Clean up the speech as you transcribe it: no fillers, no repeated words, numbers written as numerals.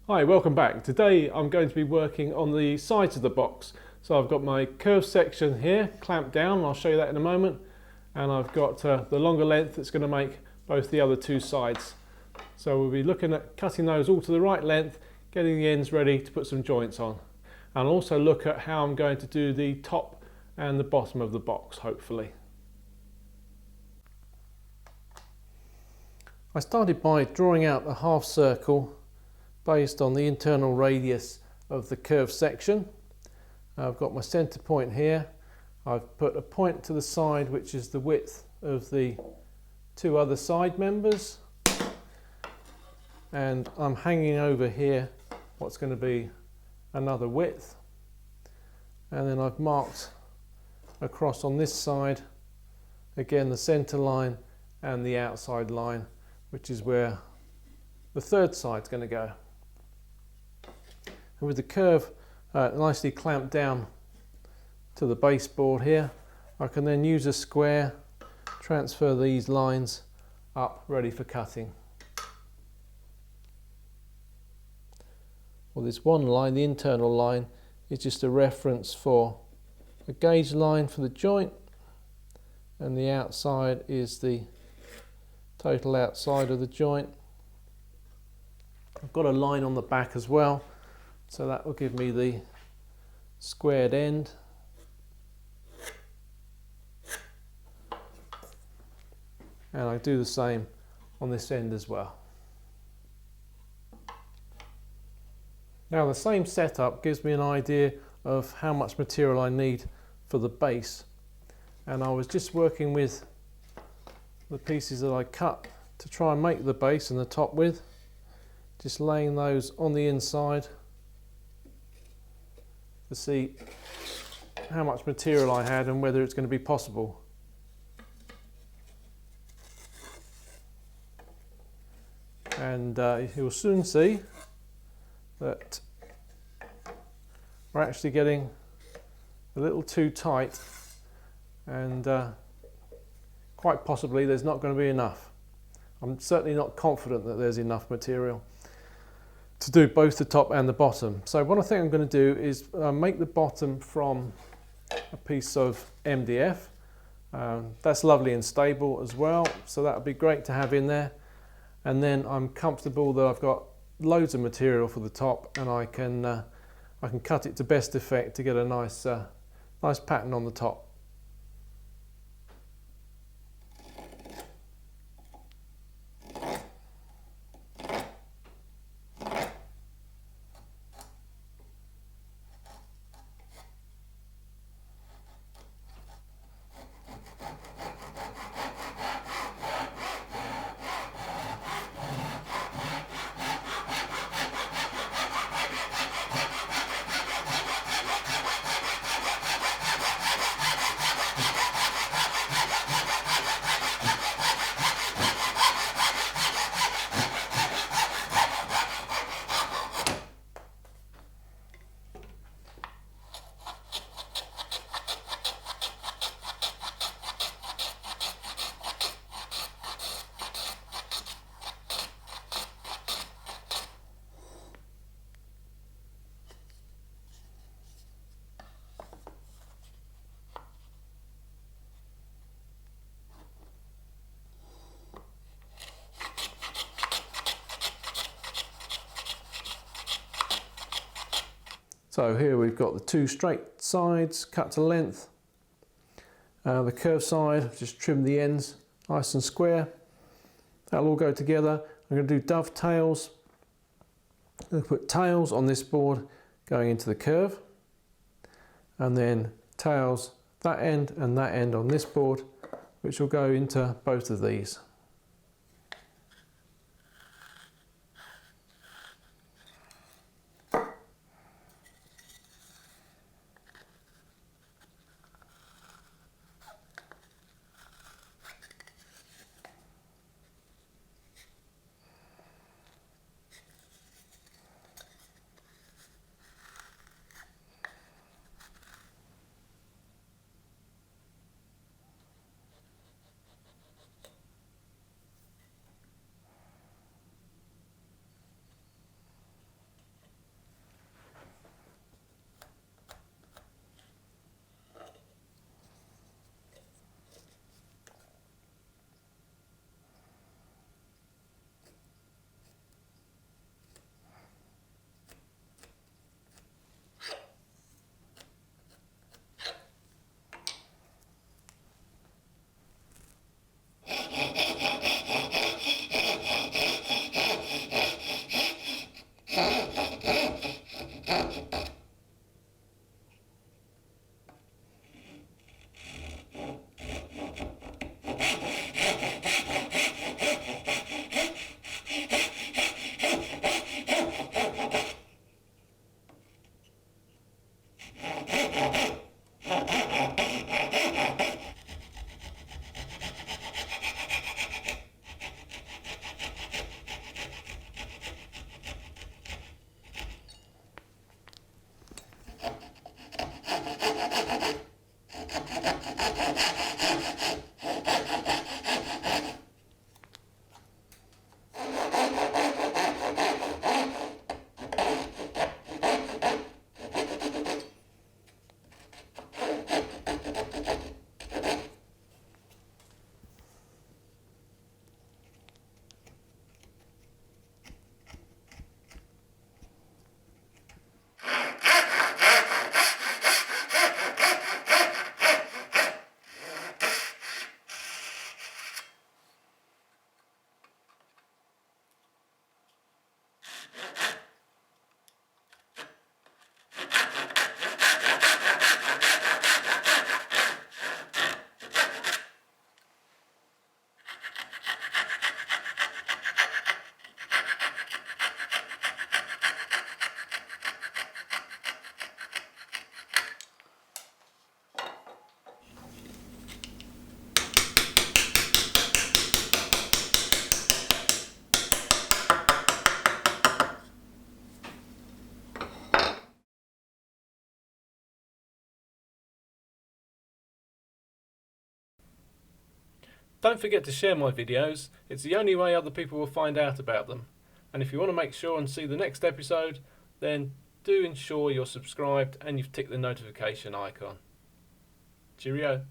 Hi, welcome back. Today I'm going to be working on the sides of the box. So I've got my curved section here clamped down, I'll show you that in a moment, and I've got the longer length that's going to make both the other two sides. So we'll be looking at cutting those all to the right length, getting the ends ready to put some joints on. And I'll also look at how I'm going to do the top and the bottom of the box, hopefully. I started by drawing out a half circle based on the internal radius of the curved section. I've got my center point here. I've put a point to the side which is the width of the two other side members, and I'm hanging over here what's going to be another width, and then I've marked across on this side again the center line and the outside line, which is where the third side's going to go. And with the curve nicely clamped down to the baseboard here, I can then use a square, transfer these lines up, ready for cutting. Well, this one line, the internal line, is just a reference for a gauge line for the joint, and the outside is the total outside of the joint. I've got a line on the back as well, so that will give me the squared end. And I do the same on this end as well. Now the same setup gives me an idea of how much material I need for the base. And I was just working with the pieces that I cut to try and make the base and the top with, just laying those on the inside to see how much material I had and whether it's going to be possible. And you'll soon see that we're actually getting a little too tight, and quite possibly there's not going to be enough. I'm certainly not confident that there's enough material to do both the top and the bottom. So what I think I'm going to do is make the bottom from a piece of MDF. That's lovely and stable as well, so that would be great to have in there. And then I'm comfortable that I've got loads of material for the top, and I can cut it to best effect to get a nice pattern on the top. So here we've got the two straight sides cut to length. The curved side, I've just trimmed the ends nice and square. That'll all go together. I'm going to do dovetails. I'm going to put tails on this board going into the curve, and then tails that end and that end on this board, which will go into both of these. Don't forget to share my videos, it's the only way other people will find out about them. And if you want to make sure and see the next episode, then do ensure you're subscribed and you've ticked the notification icon. Cheerio.